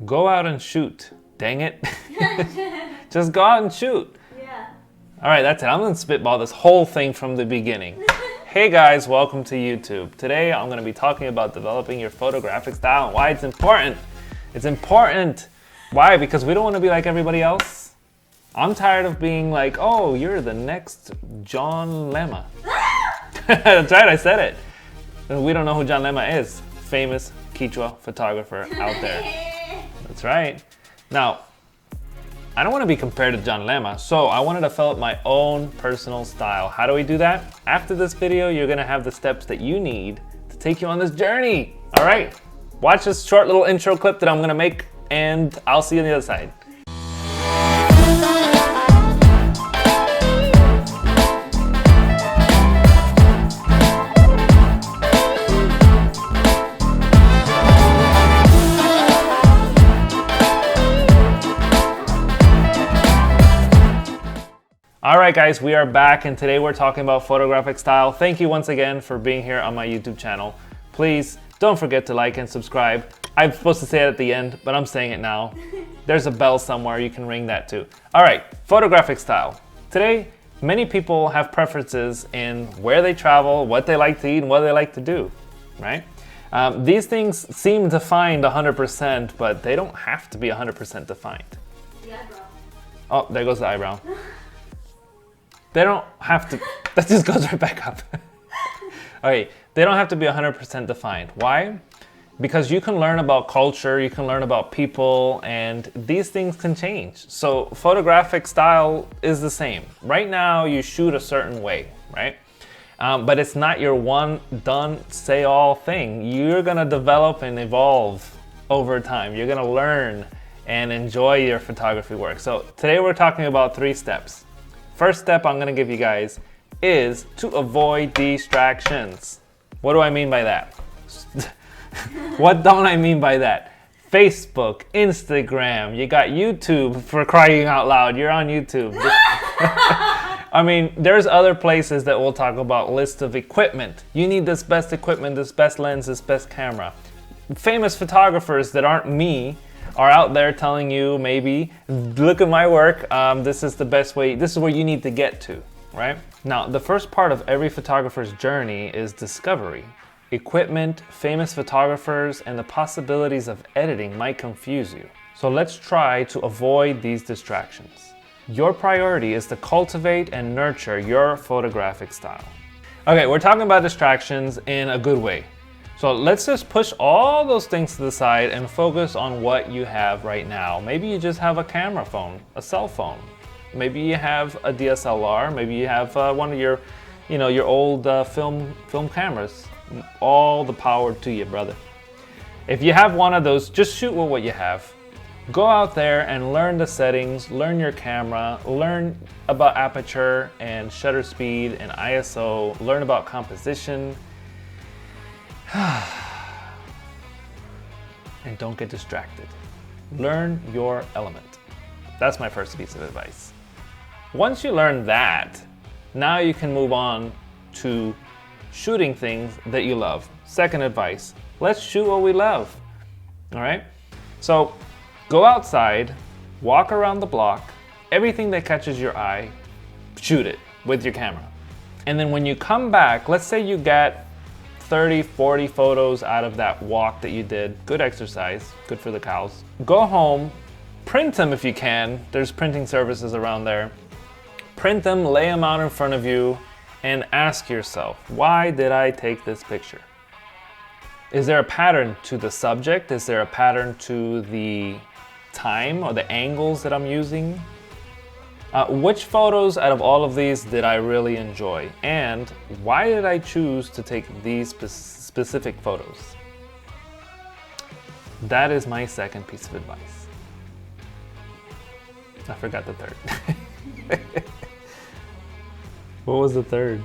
Go out and shoot. Dang it. Just go out and shoot. Yeah. All right, that's it. I'm gonna spitball this whole thing from the beginning. Hey guys, welcome to YouTube. Today I'm gonna be talking about developing your photographic style and why it's important. It's important. Why? Because we don't wanna be like everybody else. I'm tired of being like, oh, you're the next John Lema. That's right, I said it. And we don't know who John Lema is. Famous Quechua photographer out there. That's right. Now, I don't want to be compared to John Lema, so I wanted to develop my own personal style. How do we do that? After this video, you're gonna have the steps that you need to take you on this journey. All right, watch this short little intro clip that I'm gonna make, and I'll see you on the other side. All right guys, we are back and today we're talking about photographic style. Thank you once again for being here on my YouTube channel. Please don't forget to like and subscribe. I'm supposed to say it at the end, but I'm saying it now. There's a bell somewhere, you can ring that too. All right, photographic style. Today, many people have preferences in where they travel, what they like to eat, and what they like to do, right? These things seem defined 100%, but they don't have to be 100% defined. The eyebrow. Oh, there goes the eyebrow. They don't have to, that just goes right back up. Okay, they don't have to be 100% defined. Why? Because you can learn about culture, you can learn about people, and these things can change. So photographic style is the same. Right now, you shoot a certain way, right? But it's not your one done, say all thing. You're gonna develop and evolve over time. You're gonna learn and enjoy your photography work. So today we're talking about 3 steps. First step I'm gonna give you guys is to avoid distractions. What do I mean by that? What don't I mean by that? Facebook, Instagram, you got YouTube, for crying out loud, you're on YouTube. I mean, there's other places that we'll talk about list of equipment. You need this best equipment, this best lens, this best camera. Famous photographers that aren't me are out there telling you, maybe, look at my work, this is the best way, this is where you need to get to, right? Now, the first part of every photographer's journey is discovery. Equipment, famous photographers, and the possibilities of editing might confuse you. So let's try to avoid these distractions. Your priority is to cultivate and nurture your photographic style. Okay, we're talking about distractions in a good way. So let's just push all those things to the side and focus on what you have right now. Maybe you just have a camera phone, a cell phone. Maybe you have a DSLR. Maybe you have one of your, your old film cameras. All the power to you, brother. If you have one of those, just shoot with what you have. Go out there and learn the settings, learn your camera, learn about aperture and shutter speed and ISO, learn about composition. And don't get distracted. Learn your element. That's my first piece of advice. Once you learn that, now you can move on to shooting things that you love. Second advice, let's shoot what we love. All right? So go outside, walk around the block, everything that catches your eye, shoot it with your camera. And then when you come back, let's say you get 30, 40 photos out of that walk that you did. Good exercise, good for the cows. Go home, print them if you can. There's printing services around there. Print them, lay them out in front of you, and ask yourself, why did I take this picture? Is there a pattern to the subject? Is there a pattern to the time or the angles that I'm using? Which photos out of all of these did I really enjoy? And why did I choose to take these specific photos? That is my second piece of advice. I forgot the third. What was the third?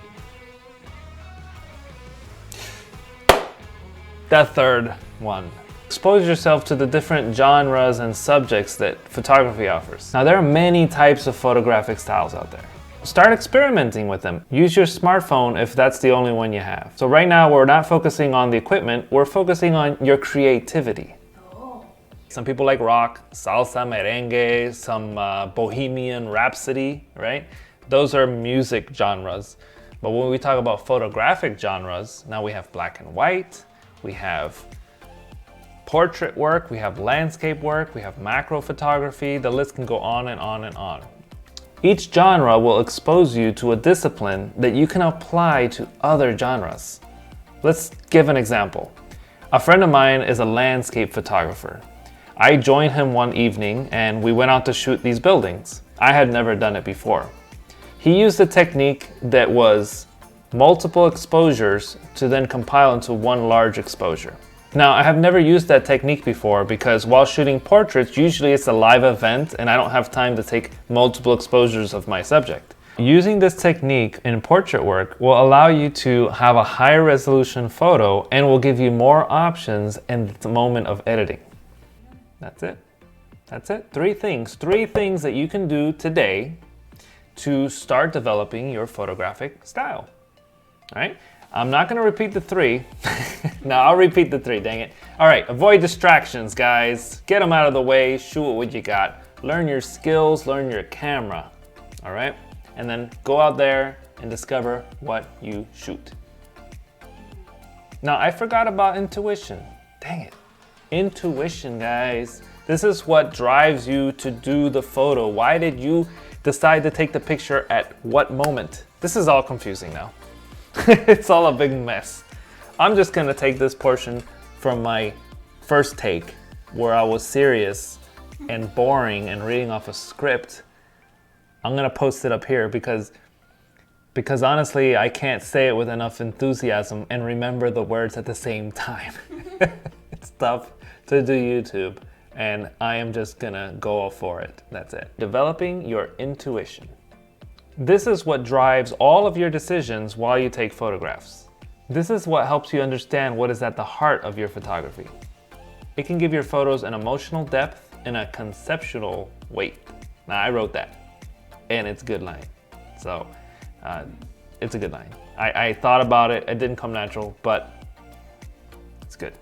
The third one. Expose yourself to the different genres and subjects that photography offers. Now, there are many types of photographic styles out there. Start experimenting with them. Use your smartphone if that's the only one you have. So right now, we're not focusing on the equipment, we're focusing on your creativity. Some people like rock, salsa, merengue, some bohemian rhapsody, right? Those are music genres. But when we talk about photographic genres, now we have black and white, we have portrait work, we have landscape work, we have macro photography, the list can go on and on and on. Each genre will expose you to a discipline that you can apply to other genres. Let's give an example. A friend of mine is a landscape photographer. I joined him one evening and we went out to shoot these buildings. I had never done it before. He used a technique that was multiple exposures to then compile into one large exposure. Now, I have never used that technique before because while shooting portraits, usually it's a live event and I don't have time to take multiple exposures of my subject. Using this technique in portrait work will allow you to have a higher resolution photo and will give you more options in the moment of editing. That's it. That's it. Three things that you can do today to start developing your photographic style. All right? I'm not going to repeat the three. No, I'll repeat the three, dang it. All right, avoid distractions, guys. Get them out of the way, shoot what you got. Learn your skills, learn your camera, all right? And then go out there and discover what you shoot. Now, I forgot about intuition. Dang it. Intuition, guys. This is what drives you to do the photo. Why did you decide to take the picture at what moment? This is all confusing now. It's all a big mess. I'm just gonna take this portion from my first take where I was serious and boring and reading off a script. I'm gonna post it up here because honestly, I can't say it with enough enthusiasm and remember the words at the same time. It's tough to do YouTube, and I am just gonna go for it. That's it. Developing your intuition. This is what drives all of your decisions while you take photographs. This is what helps you understand what is at the heart of your photography. It can give your photos an emotional depth and a conceptual weight. Now, I wrote that, and it's a good line. So, it's a good line. I thought about it, it didn't come natural, but it's good.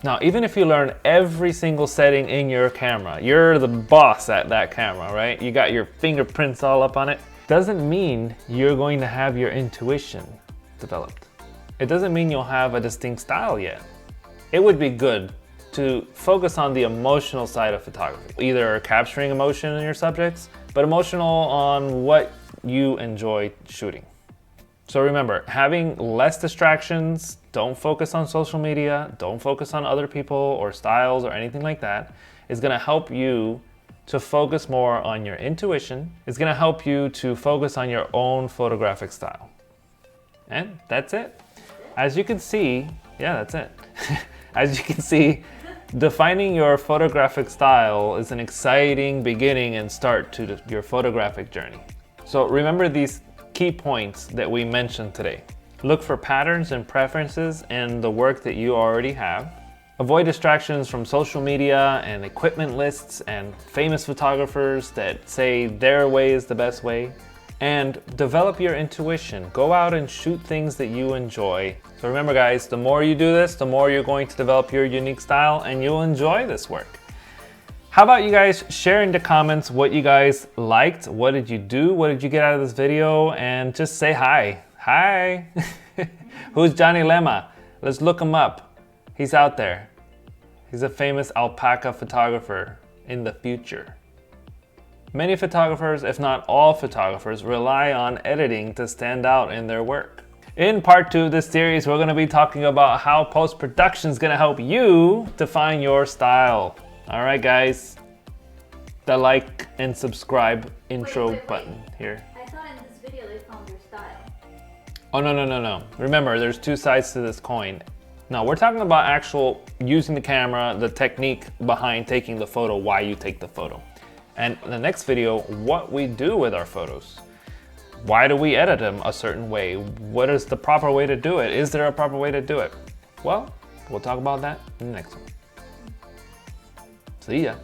Now, even if you learn every single setting in your camera, you're the boss at that camera, right? You got your fingerprints all up on it. Doesn't mean you're going to have your intuition developed. It doesn't mean you'll have a distinct style yet. It would be good to focus on the emotional side of photography, either capturing emotion in your subjects, but emotional on what you enjoy shooting. So remember, having less distractions, don't focus on social media, don't focus on other people or styles or anything like that, is gonna help you to focus more on your intuition. It's gonna help you to focus on your own photographic style. And that's it. As you can see, yeah, that's it. As you can see, defining your photographic style is an exciting beginning and start to your photographic journey. So remember these key points that we mentioned today. Look for patterns and preferences in the work that you already have. Avoid distractions from social media and equipment lists and famous photographers that say their way is the best way. And develop your intuition. Go out and shoot things that you enjoy. So remember guys, the more you do this, the more you're going to develop your unique style and you'll enjoy this work. How about you guys share in the comments what you guys liked? What did you do? What did you get out of this video? And just say hi. Hi. Who's Johnny Lema? Let's look him up. He's out there. He's a famous alpaca photographer in the future. Many photographers, if not all photographers, rely on editing to stand out in their work. In part 2 of this series, we're going to be talking about how post-production is going to help you define your style. All right, guys, the like and subscribe intro button here. I thought in this video they found your style. Oh, no. Remember, there's two sides to this coin. No, we're talking about actual using the camera, the technique behind taking the photo, why you take the photo. And in the next video, what we do with our photos. Why do we edit them a certain way? What is the proper way to do it? Is there a proper way to do it? Well, we'll talk about that in the next one. See ya.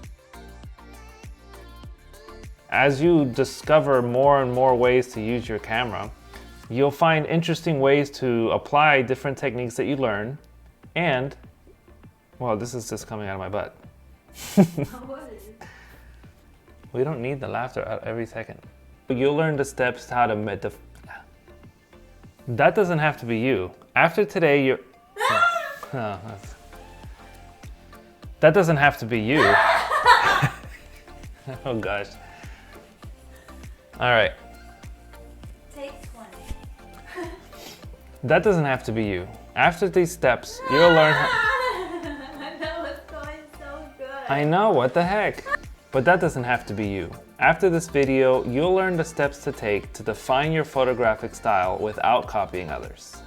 As you discover more and more ways to use your camera, you'll find interesting ways to apply different techniques that you learn. And, well, this is just coming out of my butt. What is it? We don't need the laughter every second. You'll learn the steps how to That doesn't have to be you. After today, you're... Oh, that doesn't have to be you. Oh gosh. All right. Take 20. That doesn't have to be you. After these steps, you'll learn how... That was going so good. I know, what the heck? But that doesn't have to be you. After this video, you'll learn the steps to take to define your photographic style without copying others.